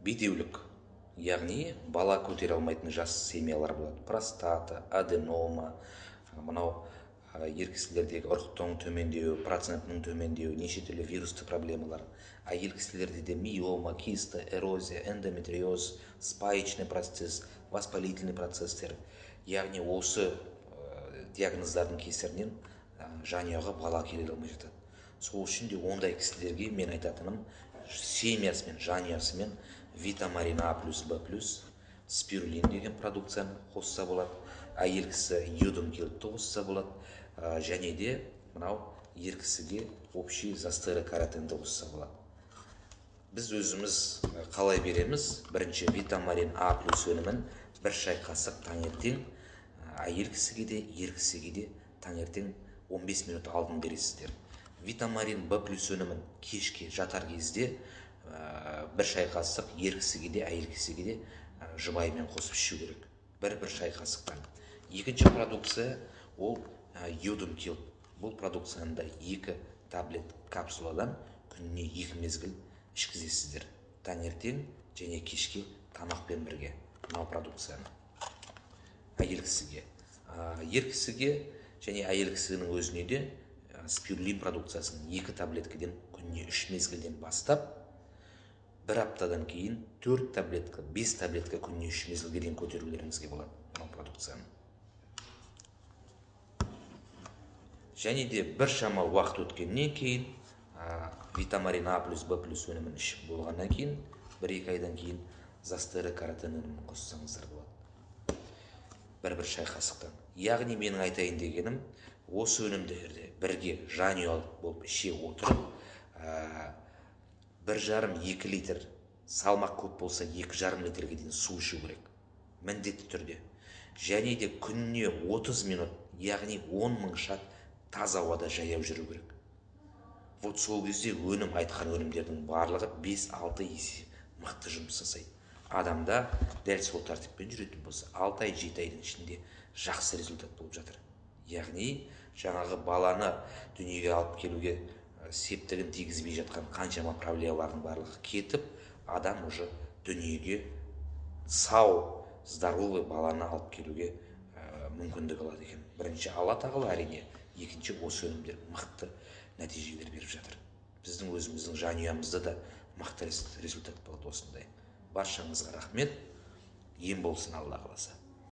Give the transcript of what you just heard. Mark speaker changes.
Speaker 1: бедеулік, яғни бала көтере алмайтын жас семьялар болады. Простата, аденома, мынау ер кісілердегі ұрықтың төмендеу, процентінің төмендеу, неше түрлі вирусты проблемалар. Әйел кісілерде де миома, киста, эрозия, эндометриоз, спаечный процесс, воспалительный процесстер. Яғни осы диагноздардың кесірінен жанұяға бала келе алмай жатады. Сол үшін де ондай кісілерге мен айтатыным, семьясымен, жанұясымен витамарин А плюс Б плюс, спирулин деген продукцияны қосса болады. Әйел кісі йодум келтті қосса болады. Және де мынау ер кісіге общий застыры-каротинді қосса болады. Біз өзіміз қалай береміз? Бірінші витамарин А плюс өнімін бір шай қасық таңертең, әйел кісіге де, ер кісіге де таңертең 15 минут алдын бересіздер. Витамарин Б плюс өнімін кешке жатар кезде бір шай қасық ер кісіге де, әйел кісіге де жұбайымен қосып ішу керек. Бір шай қасықтан. Екінші продукция ол йодум келт. Бұл продукцияны да 2 таблет капсуладан күніне 2 мезгіл ішкізесіздер. Таңертең және кешке тамақпен бірге. Мынау продукцияны әйел кісіге. Ер кісіге және әйел кісінің өзіне де спирулин продукциясын 2 таблеткіден күніне 3 мезгілден бастап, бір аптадан кейін 4 таблетка, 5 таблетка күніне 3 мезгілге дейін көтерулеріңізге болады мынау продукцияны. Және де бір шама уақыт өткеннен кейін витамарин А плюс Б плюс өнімін ішіп болғаннан кейін, 1-2 айдан кейін застыры-каротин өнімін қоссаңыздар болады. Бір шай қасықтан. Яғни менің айтайын дегенім, осы өнімдерді бірге жанұялық болып іше отырып, 1,5-2 литр, салмақ көп болса 2,5 литрге дейін су ішу керек. Міндетті түрде. Және де күніне 30 минут, яғни 10 мың шат таза ауада жаяу жүру керек. Вот сол кезде өнім, айтқан өнімдердің барлығы 5-6 есе мықты жұмыс жасайды. Адамда дәл сол тәртіппен жүретін болса, 6 ай, 7 айдың ішінде жақсы результат болып жатыр. Яғни жаңағы баланы дүниеге алып келуге септігін тигізбей жатқан қаншама проблемалардың барлығы кетіп, адам уже дүниеге сау, здоровый баланы алып келуге мүмкіндік алады екен. Бірінші Алла тағала, әрине, екінші осы өнімдер мықты нәтижелер беріп жатыр. Біздің өзіміздің жанұямызда да мықты результат болды осындай. Баршаңызға рахмет. Ем болсын, Алла қаласа.